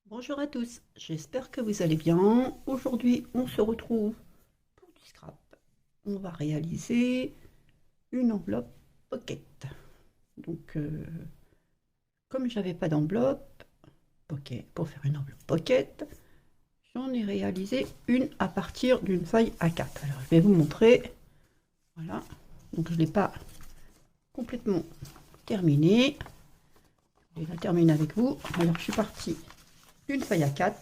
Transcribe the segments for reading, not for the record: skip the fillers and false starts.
Bonjour à tous, j'espère que vous allez bien. Aujourd'hui, on se retrouve pour du scrap. On va réaliser une enveloppe pocket. Donc, comme j'avais pas d'enveloppe pocket pour faire une enveloppe pocket, j'en ai réalisé une à partir d'une feuille A4. Alors, je vais vous montrer. Voilà. Donc, je ne l'ai pas complètement terminée. Je vais la terminer avec vous. Alors, je suis partie d'une feuille A4.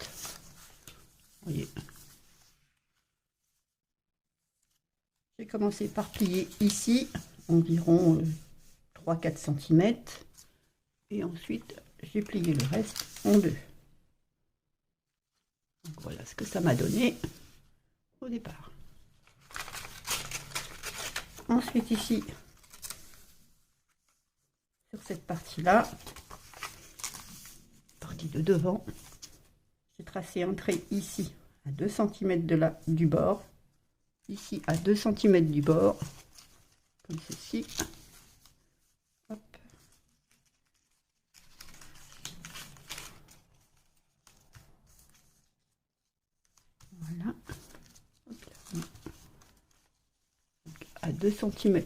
Vous voyez. J'ai commencé par plier ici, environ 3-4 cm. Et ensuite, j'ai plié le reste en deux. Donc voilà ce que ça m'a donné au départ. Ensuite ici, sur cette partie-là, partie de devant, j'ai tracé un trait ici à 2 cm du bord, ici à 2 cm du bord, comme ceci. Hop. Voilà. Hop là. À 2 cm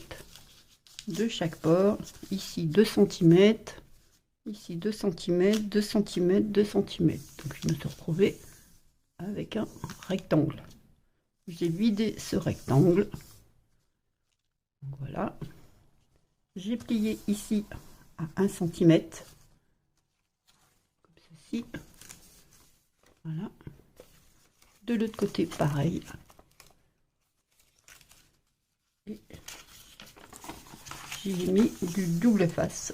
de chaque bord, ici 2 cm, ici 2 cm, 2 cm, 2 cm. Donc je me suis retrouvée avec un rectangle. J'ai vidé ce rectangle. Donc voilà. J'ai plié ici à 1 cm, comme ceci. Voilà. De l'autre côté, pareil. Et j'ai mis du double face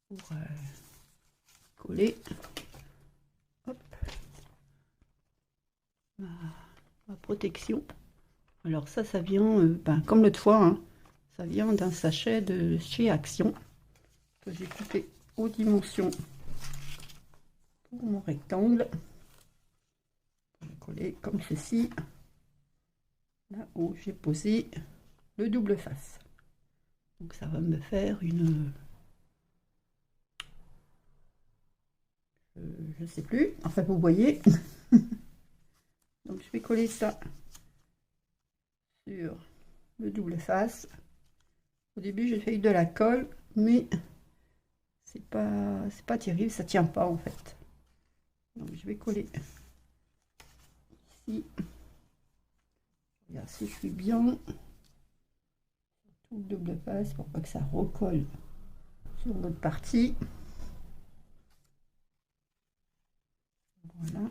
pour coller. Hop. Ma protection. Alors ça vient, comme l'autre fois, hein, ça vient d'un sachet de chez Action que j'ai coupé aux dimensions pour mon rectangle. Je vais coller comme ceci, là où j'ai posé le double face. Donc ça va me faire une... je ne sais plus, enfin vous voyez. Donc je vais coller ça sur le double face. Au début j'ai fait de la colle, mais c'est pas terrible, ça tient pas en fait. Donc je vais coller ici. Regarde si je suis bien tout le double face pour pas que ça recolle sur l'autre partie. Voilà.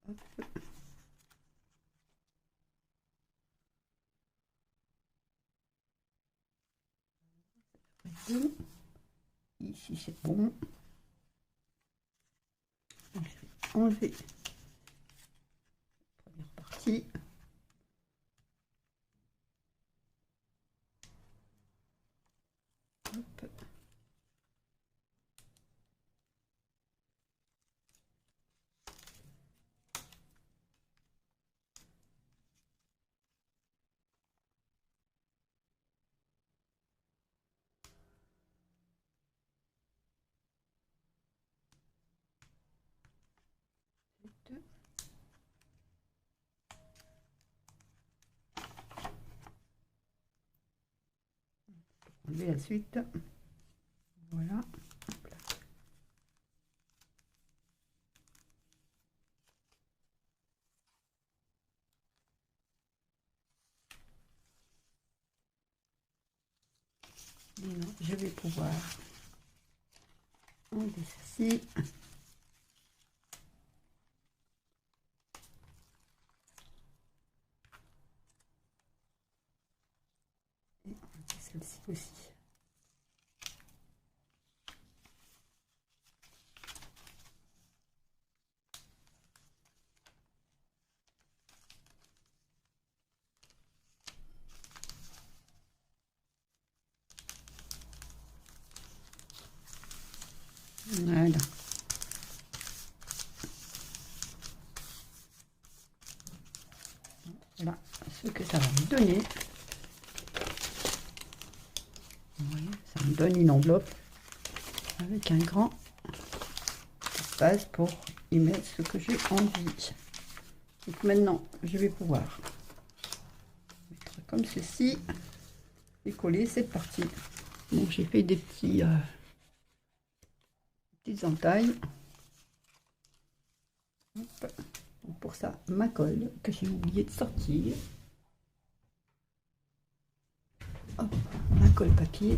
Hop. Ici c'est bon. Donc, je vais enlever la première partie. Hop. Enlever la suite. Voilà. Maintenant, je vais pouvoir enlever ceci. Et enlever celle-ci aussi. Voilà. Voilà ce que ça va me donner. Vous voyez, ça me donne une enveloppe avec un grand espace pour y mettre ce que j'ai envie. Donc maintenant, je vais pouvoir mettre comme ceci et coller cette partie. Donc j'ai fait des petites entailles. Hop. Donc pour ça, ma colle que j'ai oublié de sortir. Hop, ma colle papier.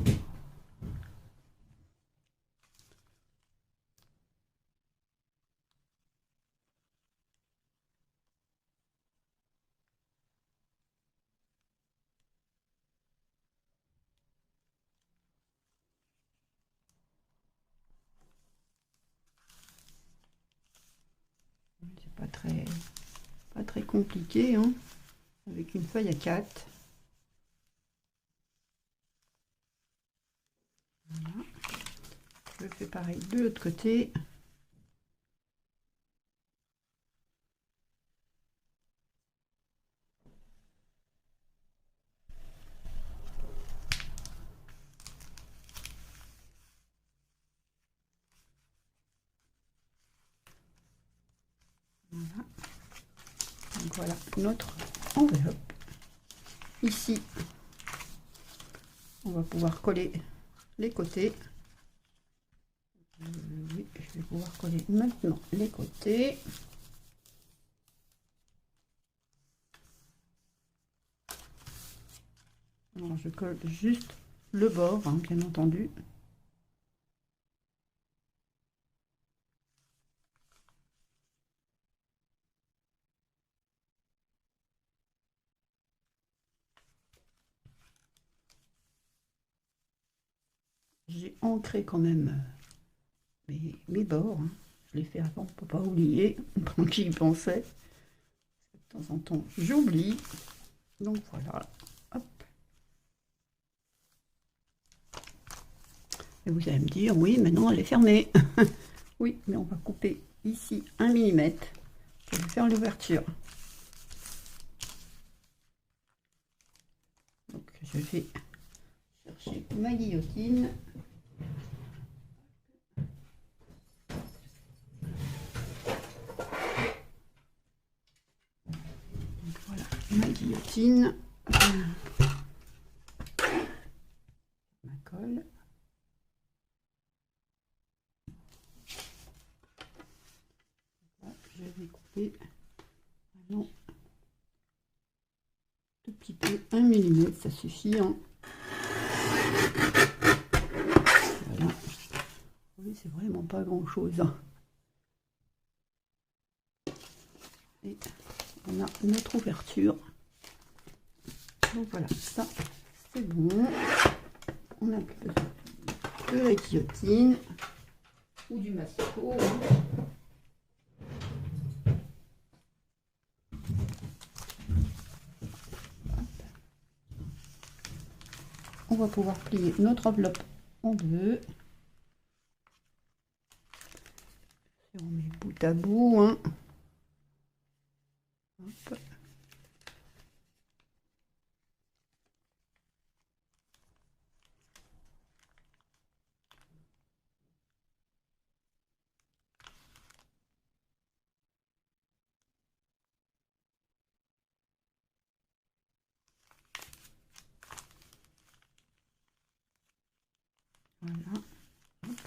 C'est pas très compliqué, hein, avec une feuille à 4. Voilà. Je fais pareil de l'autre côté. Voilà. Donc voilà notre enveloppe. Ici, on va pouvoir coller les côtés. Oui, je vais pouvoir coller maintenant les côtés. Alors, je colle juste le bord, hein, bien entendu. J'ai ancré quand même mes bords, hein. Je l'ai fait avant, on ne peut pas oublier, pendant que j'y pensais. De temps en temps, j'oublie. Donc voilà. Hop. Et vous allez me dire, oui, maintenant elle est fermée. Oui, mais on va couper ici 1 mm pour faire l'ouverture. Donc je vais chercher ma guillotine. Donc voilà, ma guillotine. Ma colle. Je vais couper maintenant tout petit peu, 1 mm, ça suffit, hein. Voilà. Oui, c'est vraiment pas grand chose, hein. Et on a notre ouverture. Donc voilà, ça c'est bon. On a plus besoin de la guillotine ou du massicot, hein. On va pouvoir plier notre enveloppe en deux. Et on met bout à bout, hein. Hop. Voilà. Hop.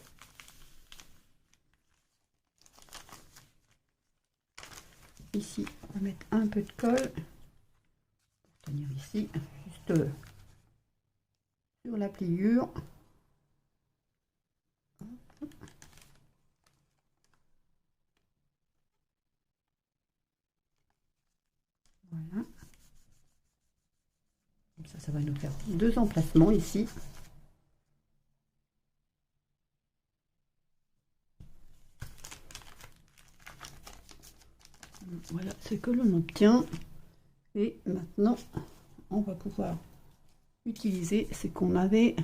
Ici, on va mettre un peu de colle pour tenir ici, juste sur la pliure. Voilà. Comme ça va nous faire deux emplacements ici. Voilà ce que l'on obtient. Et maintenant, on va pouvoir utiliser ce qu'on avait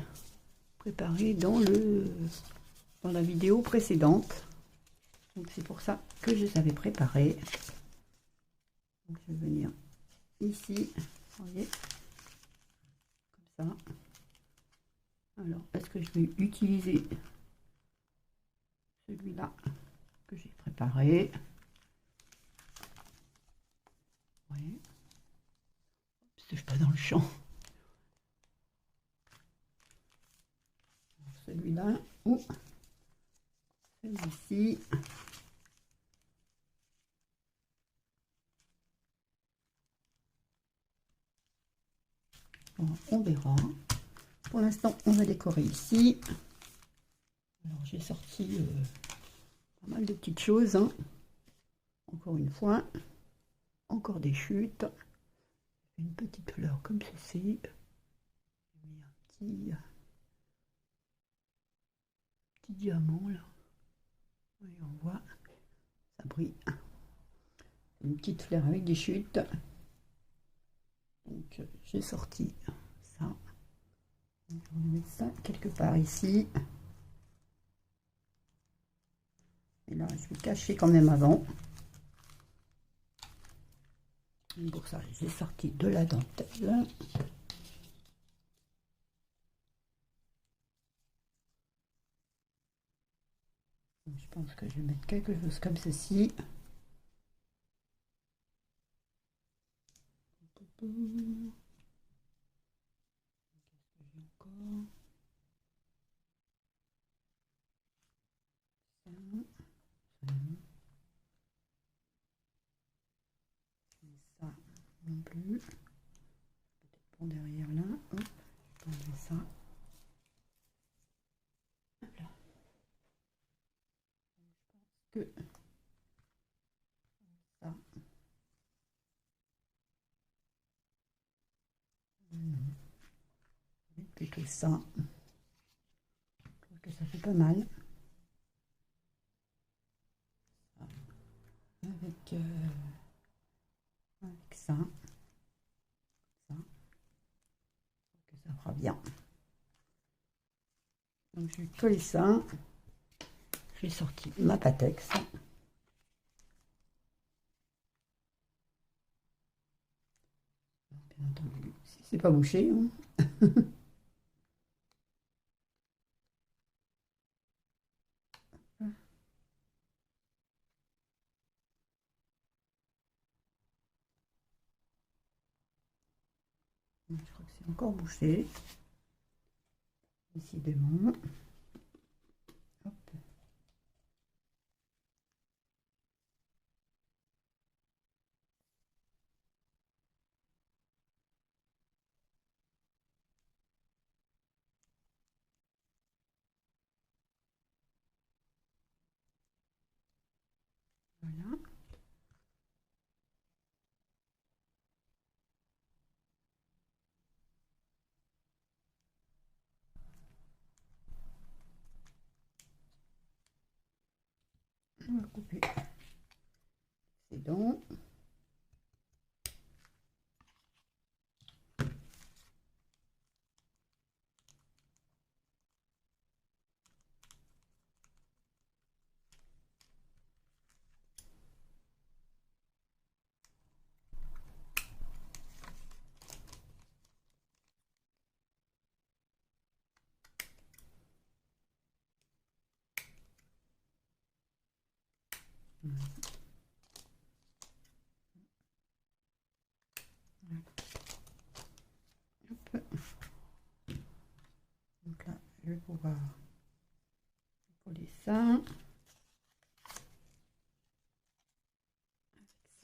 préparé dans la vidéo précédente. Donc c'est pour ça que je les avais préparés. Donc je vais venir ici, vous voyez, comme ça. Alors, est-ce que je vais utiliser celui-là que j'ai préparé. Oui. Je suis pas dans le champ. Celui-là ou celui-ci. Bon, on verra. Pour l'instant, on va décorer ici. Alors, j'ai sorti pas mal de petites choses. Hein. Encore une fois, encore des chutes. Une petite fleur comme ceci. J'ai mis un petit diamant là. Et on voit, ça brille. Une petite fleur avec des chutes. Donc, j'ai sorti ça. Donc, on va mettre ça quelque part ici. Et là, je vais cacher quand même avant. Et pour ça, j'ai sorti de la dentelle. Je pense que je vais mettre quelque chose comme ceci. Encore. Ça non plus. Peut-être pour derrière là. Hop, je vais enlever ça. Voilà. Je pense que ça. Plutôt ça. Je trouve que ça fait pas mal. Avec ça. Ça. Que ça fera bien. Donc je vais coller ça. J'ai sorti ma Patex. Bien entendu, si c'est pas bouché. Hein. Je crois que c'est encore bouché. Décidément. Hop. Voilà. On va couper ces dents. Hop. Donc là, je vais pouvoir coller ça.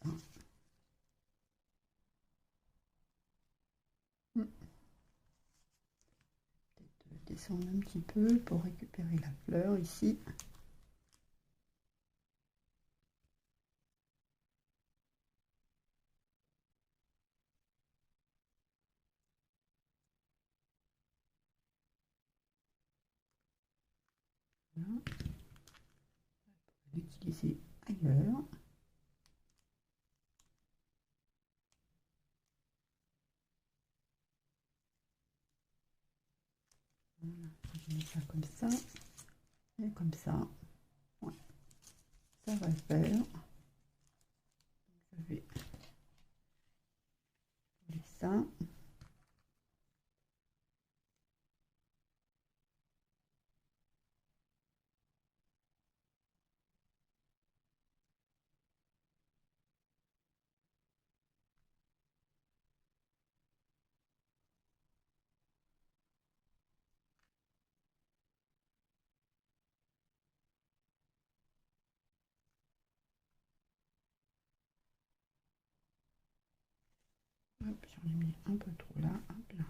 Avec ça. Peut-être descendre un petit peu pour récupérer la fleur ici. Voilà. L'utiliser ailleurs. Voilà. Je mets ça comme ça et comme ça. Ouais. Ça va le faire. Je vais coller ça. Hop, j'en ai mis un peu trop là. Hop là.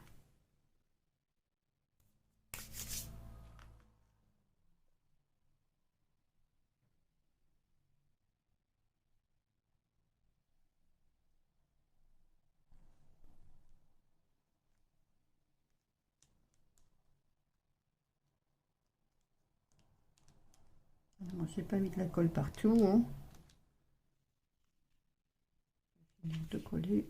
J'ai pas mis de la colle partout, hein. De coller.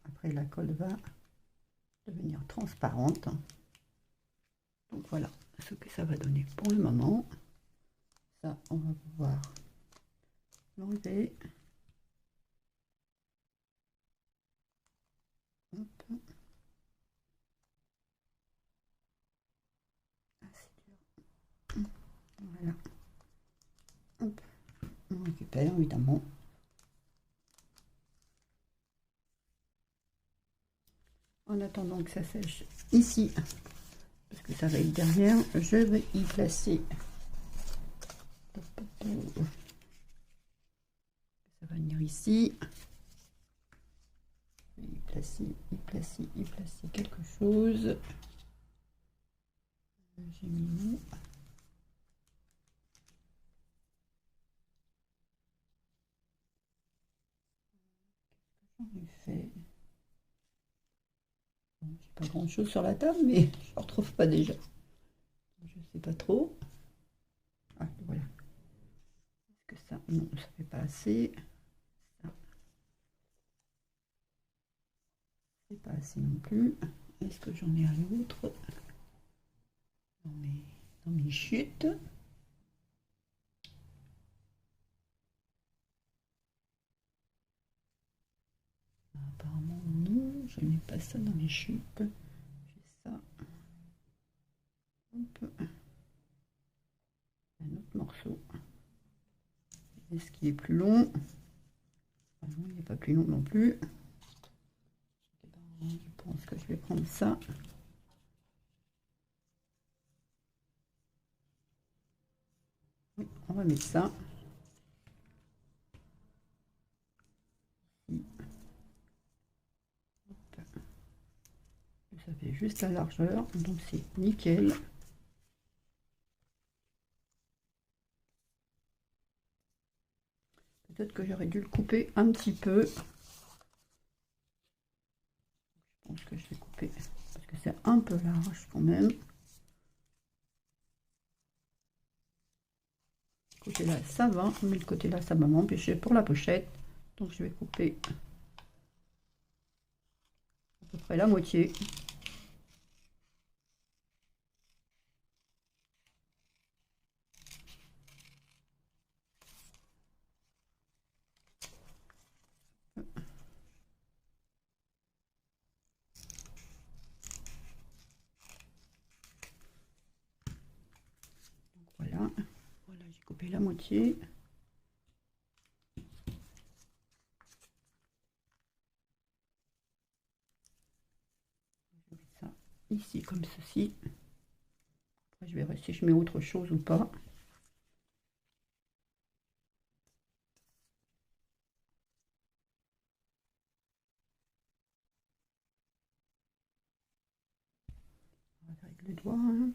Après, la colle va devenir transparente. Donc voilà ce que ça va donner pour le moment. Ça, on va pouvoir l'enlever. Hop. Ah, c'est dur. Voilà. Hop. On récupère évidemment. En attendant que ça sèche ici, parce que ça va être derrière, je vais y placer. Ça va venir ici. Y placer quelque chose. J'ai mis mou. J'en ai fait. Bon, j'ai pas grand chose sur la table, mais je ne retrouve pas déjà. Je sais pas trop. Ah, voilà. Est-ce que ça. Non, ça fait pas assez. Ça. C'est pas assez non plus. Est-ce que j'en ai un autre dans mes chutes? Apparemment non, je n'ai pas ça dans mes chutes. J'ai ça. Hop. Un autre morceau. Est-ce qu'il est plus long? Ah non, il n'est pas plus long non plus. Je pense que je vais prendre ça. Oui, on va mettre ça. Ça fait juste la largeur, donc c'est nickel. Peut-être que j'aurais dû le couper un petit peu. Je pense que je vais couper parce que c'est un peu large quand même. Ce côté-là, ça va, mais le côté-là, ça va m'empêcher pour la pochette. Donc je vais couper à peu près la moitié. Voilà, voilà, j'ai coupé la moitié. Je vais mettre ça ici comme ceci. Après, je verrai si je mets autre chose ou pas. Avec le doigt. Hein.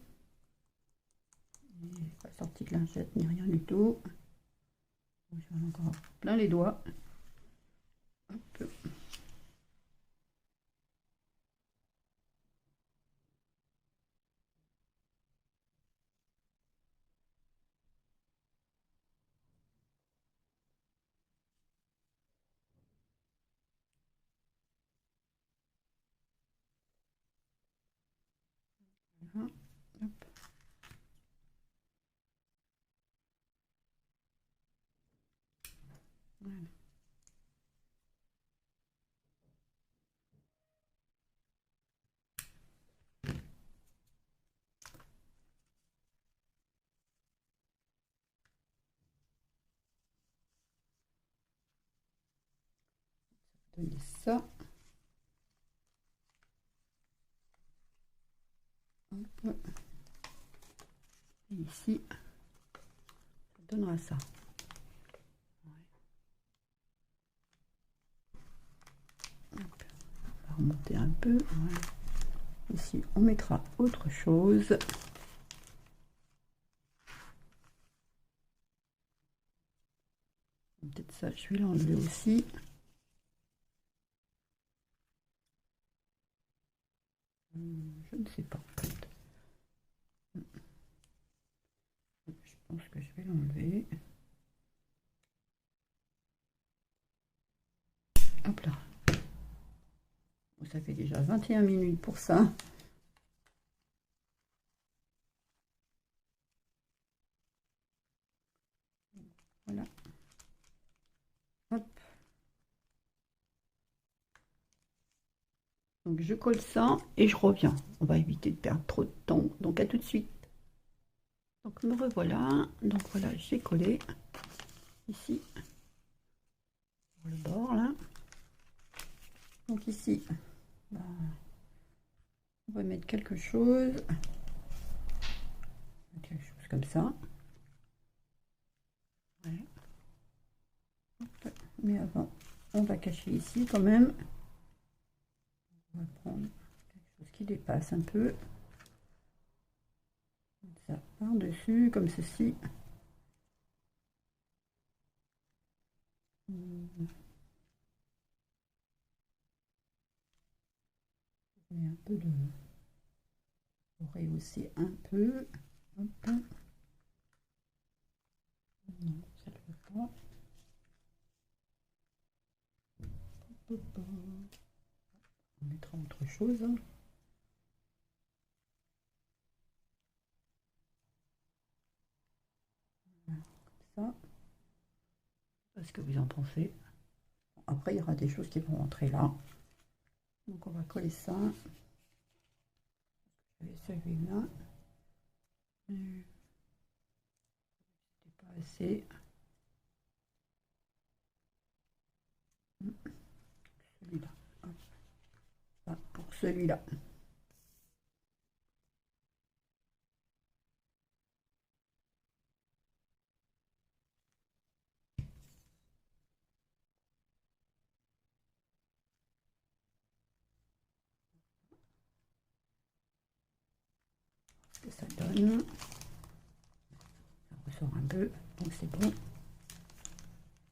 Pas sorti de lingette ni rien du tout. Je vais encore plein les doigts. Hop. Voilà. Hop. Voilà. Donner ça. Hop. Et ici, ça donnera ça. Ouais. Hop. On va remonter un peu. Voilà. Ici, on mettra autre chose. Peut-être ça, je vais l'enlever aussi. Je ne sais pas. Je pense que je vais l'enlever. Hop là. Ça fait déjà 21 minutes pour ça. Voilà. Hop. Donc je colle ça et je reviens. On va éviter de perdre trop de temps. Donc à tout de suite. Donc me revoilà. Donc voilà, j'ai collé ici sur le bord là. Donc ici, on va mettre quelque chose. Quelque chose comme ça. Ouais. Mais avant, on va cacher ici quand même. On va prendre quelque chose qui dépasse un peu. Ça par-dessus, comme ceci. Et un peu de... rehausser un peu. Hop. Non, ça ne le fait pas. On mettra autre chose. Voilà, comme ça. Ce que vous en pensez. Après, il y aura des choses qui vont rentrer là. Donc, on va coller ça. Celui-là. C'était pas assez. Celui-là. Ça, pour celui-là. Ce que ça donne. Ça ressort un peu. Donc, c'est bon.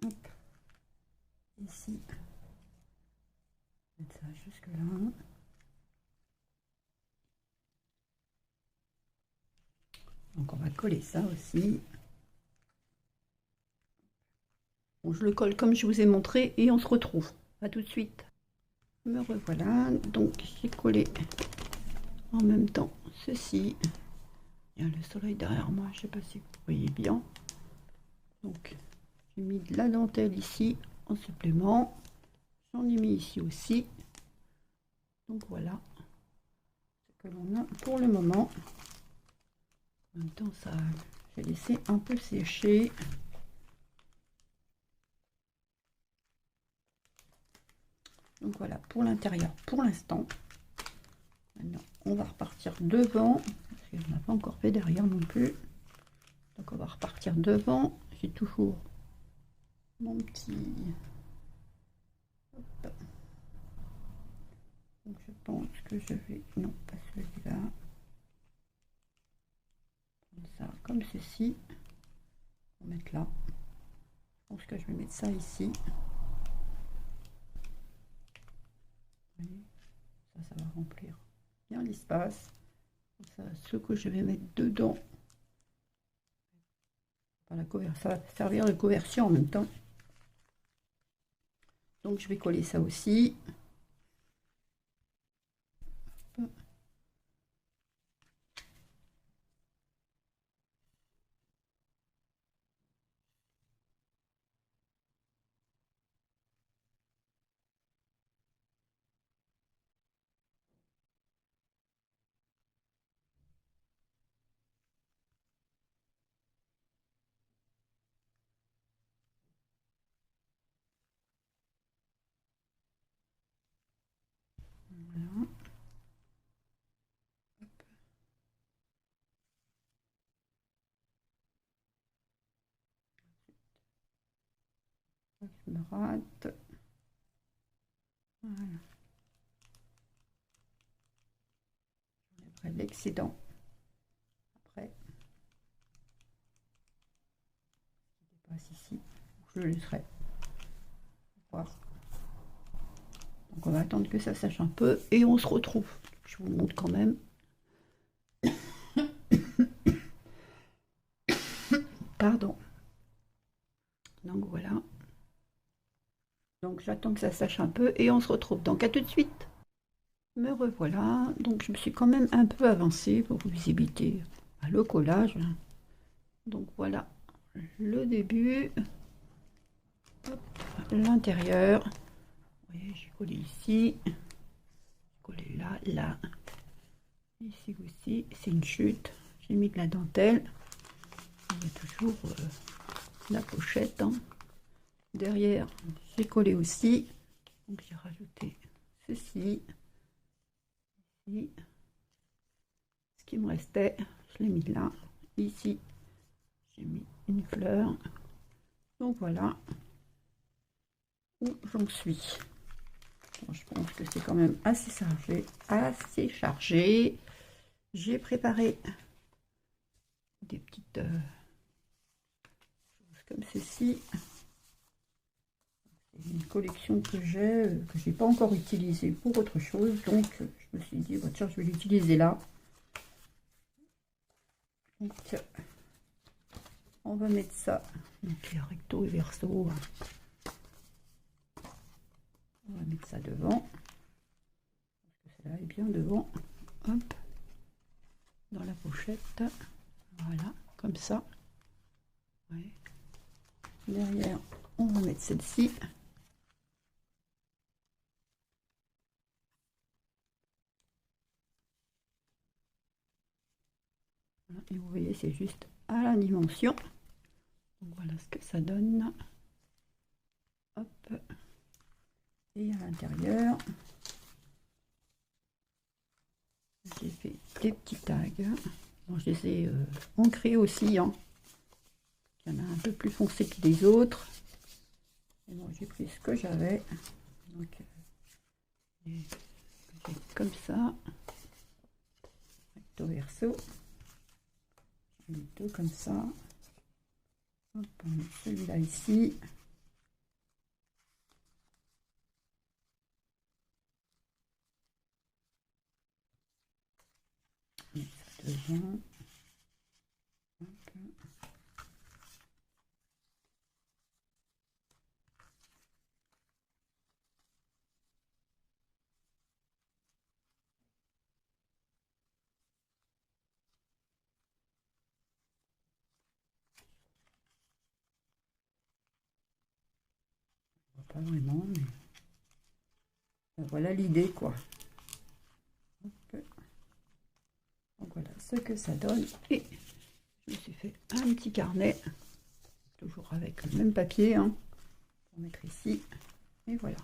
Hop. Ici. Mettre ça jusque là. Donc on va coller ça aussi. Bon, je le colle comme je vous ai montré et on se retrouve. A tout de suite. Me revoilà. Donc j'ai collé en même temps ceci. Il y a le soleil derrière moi, je ne sais pas si vous voyez bien. Donc j'ai mis de la dentelle ici en supplément. J'en ai mis ici aussi. Donc voilà ce que l'on a pour le moment. En même temps, ça, j'ai laissé un peu sécher. Donc voilà pour l'intérieur pour l'instant. Maintenant, on va repartir devant. Parce qu'on n'a pas encore fait derrière non plus. Donc on va repartir devant. J'ai toujours mon petit... Hop. Donc je pense que je vais... Non, pas celui-là. Prendre ça comme ceci. On va mettre là. Je pense que je vais mettre ça ici. Ça va remplir bien l'espace. Ce que je vais mettre dedans. Ça va servir de couverture en même temps. Donc je vais coller ça aussi. Voilà. Je me rate. Voilà. J'enlèverai l'excédent après. Il passe ici. Je le laisserai. Voir. Donc on va attendre que ça sèche un peu et on se retrouve. Je vous montre quand même. Pardon. Donc voilà. Donc j'attends que ça sèche un peu et on se retrouve. Donc à tout de suite. Me revoilà. Donc je me suis quand même un peu avancée pour vous éviter le collage. Donc voilà le début. L'intérieur. Vous voyez, j'ai collé ici. J'ai collé là, là. Ici aussi, c'est une chute. J'ai mis de la dentelle. Il y a toujours la pochette. Hein. Derrière, j'ai collé aussi. Donc j'ai rajouté ceci. Ici. Ce qui me restait, je l'ai mis là. Ici, j'ai mis une fleur. Donc voilà où j'en suis. Bon, je pense que c'est quand même assez chargé. Assez chargé. J'ai préparé des petites choses comme ceci. C'est une collection que j'ai pas encore utilisée pour autre chose. Donc je me suis dit, bah, tiens, je vais l'utiliser là. Donc on va mettre ça. Donc les recto et verso. On va mettre ça devant. Parce que celle-là est bien devant. Hop. Dans la pochette. Voilà, comme ça. Ouais. Derrière, on va mettre celle-ci. Et vous voyez, c'est juste à la dimension. Donc voilà ce que ça donne. Hop. Et à l'intérieur, j'ai fait des petits tags. Bon, je les ai ancrés aussi. Hein. Il y en a un peu plus foncé que les autres. Et bon, j'ai pris ce que j'avais. Donc, comme ça. Recto verso. J'ai mis deux comme ça. Hop, on met celui-là ici. On met ça devant. Hop. Pas vraiment, mais voilà l'idée, quoi. Hop. Donc voilà ce que ça donne. Et je me suis fait un petit carnet, toujours avec le même papier, hein, pour mettre ici. Et voilà.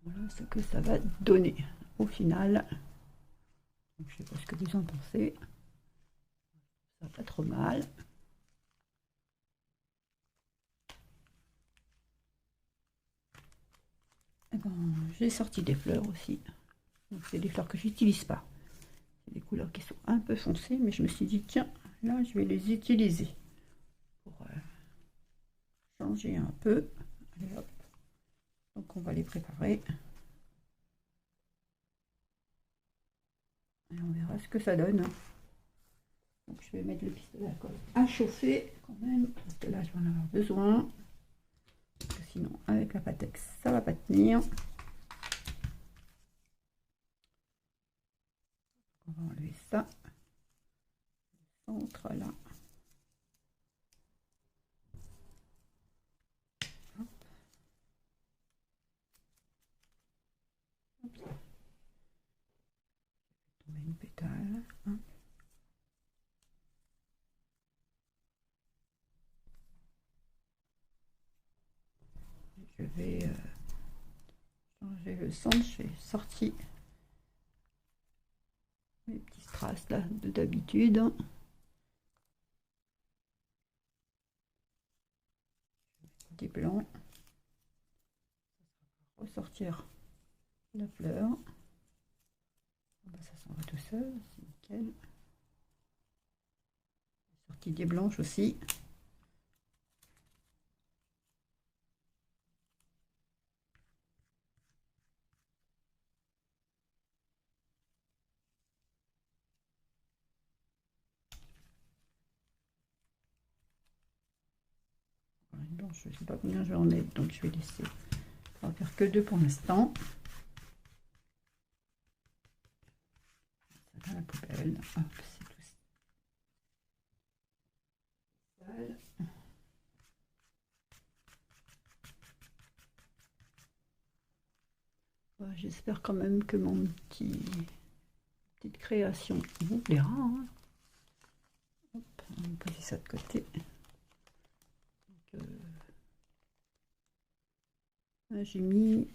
Voilà ce que ça va donner au final. Donc, je sais pas ce que vous en pensez. Ça va pas trop mal. Et ben, j'ai sorti des fleurs aussi. Donc c'est des fleurs que j'utilise pas. C'est des couleurs qui sont un peu foncées, mais je me suis dit tiens, là je vais les utiliser pour changer un peu. Allez, hop. Donc on va les préparer. Et on verra ce que ça donne. Donc je vais mettre le pistolet à colle à chauffer quand même, parce que là je vais en avoir besoin. Parce que sinon avec la Patex ça va pas tenir. On va enlever ça. Le centre là. Hop. Hop. Tomber une pétale. Hein. Je vais J'ai le centre, j'ai sorti mes petits strass là de d'habitude. Des blancs. Ressortir la fleur. Ça s'en va tout seul, c'est nickel. Sortie des blanches aussi. Blanche, je ne sais pas combien je vais en mettre, donc je vais laisser. On va faire que deux pour l'instant. Ça va à la poubelle. Hop, c'est tout sale. J'espère quand même que mon petite création vous plaira. Hein. Hop, on va poser ça de côté. J'ai mis,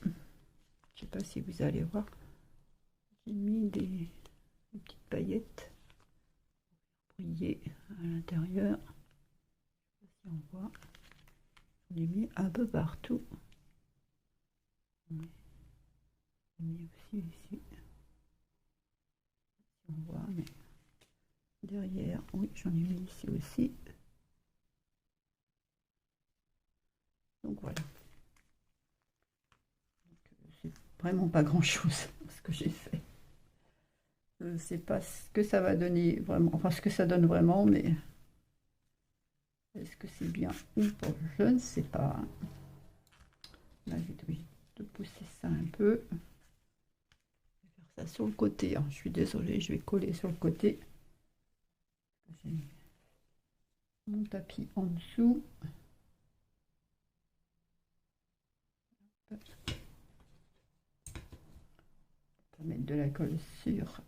je sais pas si vous allez voir, j'ai mis des petites paillettes brillées à l'intérieur. Je sais pas si on voit. J'en ai mis un peu partout. J'en ai mis aussi ici. Si on voit, mais derrière, oui, j'en ai mis ici aussi. Donc voilà. C'est vraiment pas grand chose ce que j'ai fait. Je ne sais pas ce que ça va donner vraiment, enfin ce que ça donne vraiment, mais est-ce que c'est bien ou pas? Je ne sais pas. Là, je vais être obligée de pousser ça un peu. Je vais faire ça sur le côté. Hein. Je suis désolée, je vais coller sur le côté. J'ai mon tapis en dessous. On va mettre de la colle sur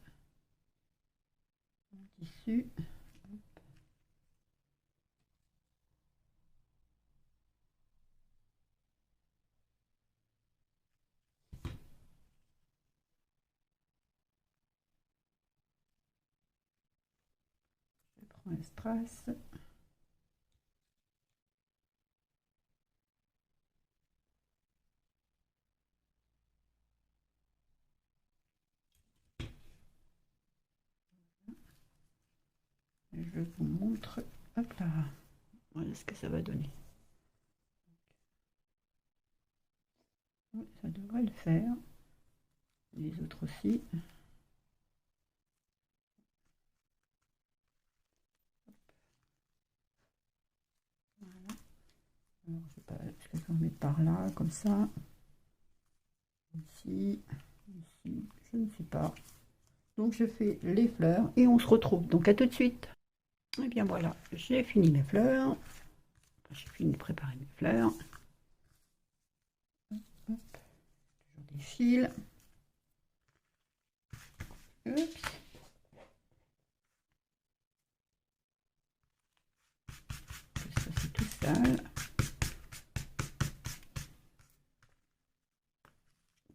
le tissu. Je prends un strass. Je vous montre. Hop là. Voilà ce que ça va donner. Oui, ça devrait le faire. Les autres aussi. Voilà. Alors, je sais pas, est-ce que je vais en mettre par là, comme ça. Ici, ici, je ne sais pas. Donc je fais les fleurs et on se retrouve. Donc à tout de suite. Et bien voilà, j'ai fini mes fleurs. Enfin, j'ai fini de préparer mes fleurs. Hop, hop. Toujours des fils. Oups. Ça c'est tout sale.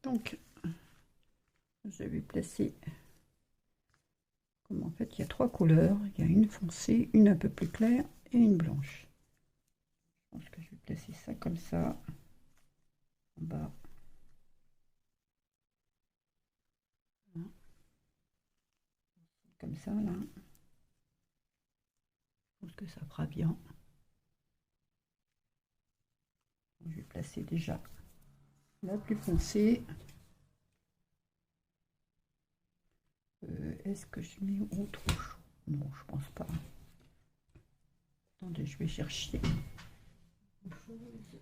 Donc je vais placer. Comme en fait il y a trois couleurs. Il y a une foncée, une un peu plus claire et une blanche. Je pense que je vais placer ça comme ça. En bas. Comme ça là. Je pense que ça fera bien. Je vais placer déjà la plus foncée. Est-ce que je mets autre chose? Non, je pense pas. Attendez, je vais chercher autre chose.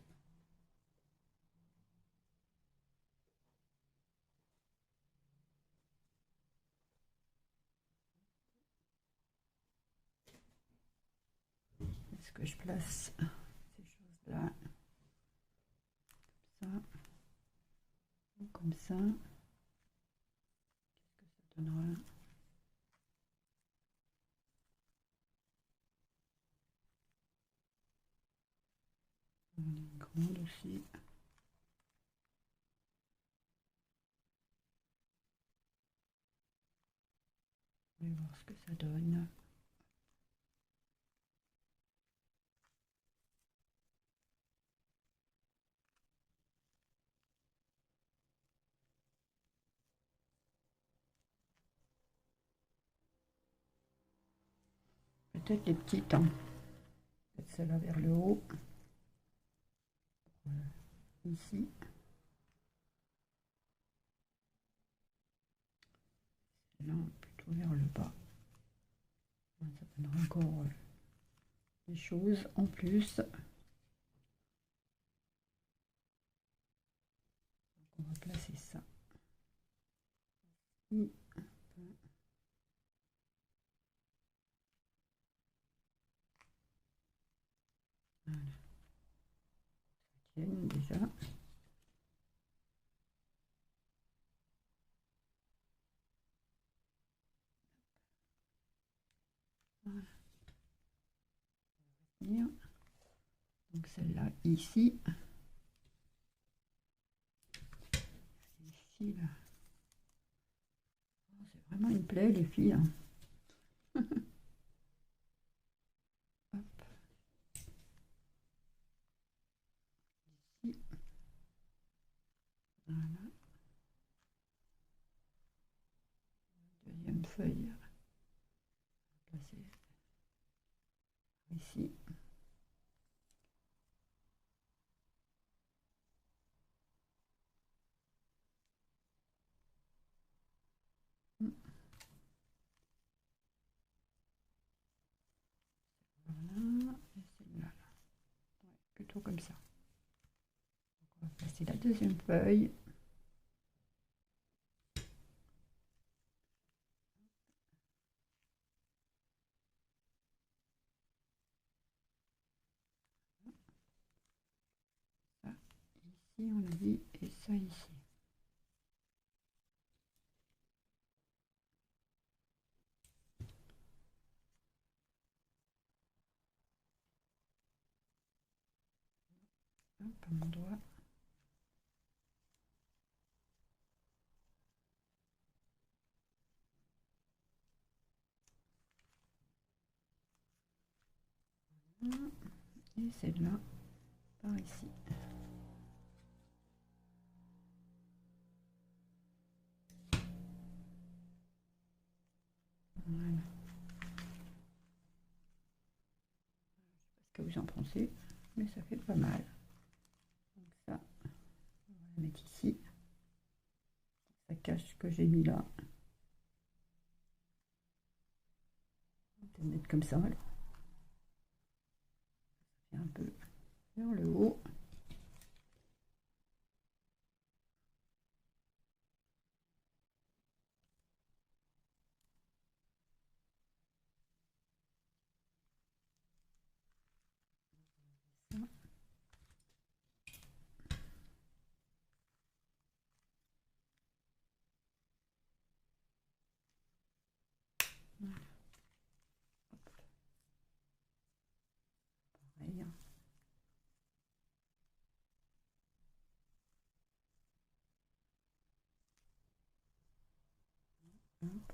Est-ce que je place ces choses-là comme ça? Qu'est-ce que ça donnera? Une grande aussi. vais voir ce que ça donne. Peut-être les petites, hein. Peut-être celle-là vers le haut. Ici. Là, plutôt vers le bas. Ça donnera encore des choses en plus. On va placer ça. Et voilà. Tienne déjà. Voilà. Donc celle-là ici. Ici, là. Oh, c'est vraiment une plaie, les filles, hein. Hop. Ici. Voilà. Deuxième feuille. Placer ici. Voilà. Et celle-là. Ouais, plutôt comme ça. Donc on va placer la deuxième feuille. Ça, ici, on a dit, et ça ici. Hop, mon doigt. Et celle-là par ici. Voilà. Je sais pas ce que vous en pensez, mais ça fait pas mal. Donc ça, on va la mettre ici. Ça cache ce que j'ai mis là. On va le mettre comme ça alors. Ça fait un peu vers le haut. Voilà. Hop. Pareil. Hop.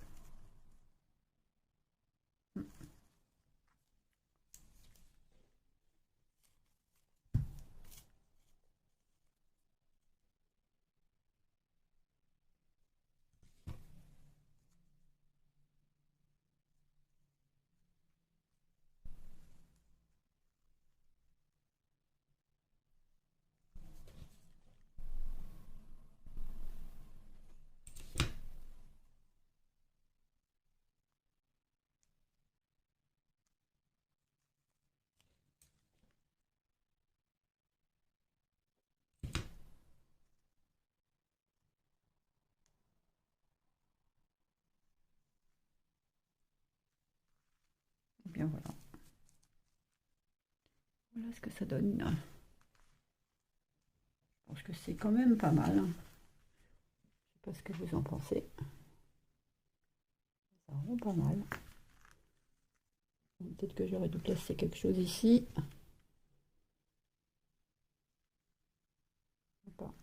Et bien voilà. Voilà ce que ça donne. Je pense que c'est quand même pas mal. Je ne sais pas ce que vous en pensez. Ça rend pas mal. Peut-être que j'aurais dû placer quelque chose ici. Pas.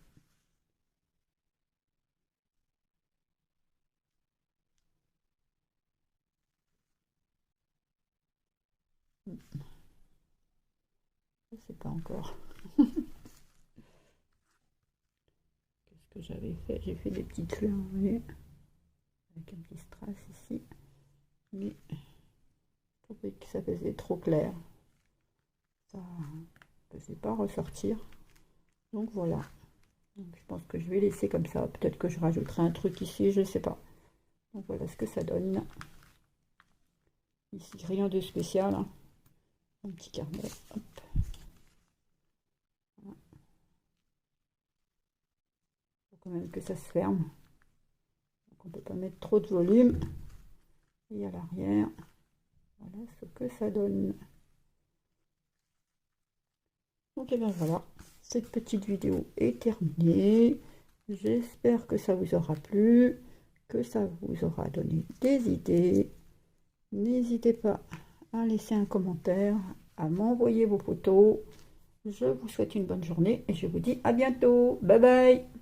Je sais pas encore. Qu'est-ce que j'avais fait? J'ai fait des petites fleurs, vous voyez, avec un petit strass ici. Mais je trouvais que ça faisait trop clair. Ça ne faisait pas ressortir. Donc voilà. Donc, je pense que je vais laisser comme ça. Peut-être que je rajouterai un truc ici, je ne sais pas. Donc voilà ce que ça donne. Ici, rien de spécial. Hein. Un petit carnet. Hop. Voilà. Faut quand même que ça se ferme. Donc on ne peut pas mettre trop de volume. Et à l'arrière, voilà ce que ça donne. Donc et bien voilà, cette petite vidéo est terminée. J'espère que ça vous aura plu, que ça vous aura donné des idées. N'hésitez pas à laisser un commentaire, à m'envoyer vos photos. Je vous souhaite une bonne journée et je vous dis à bientôt. Bye bye!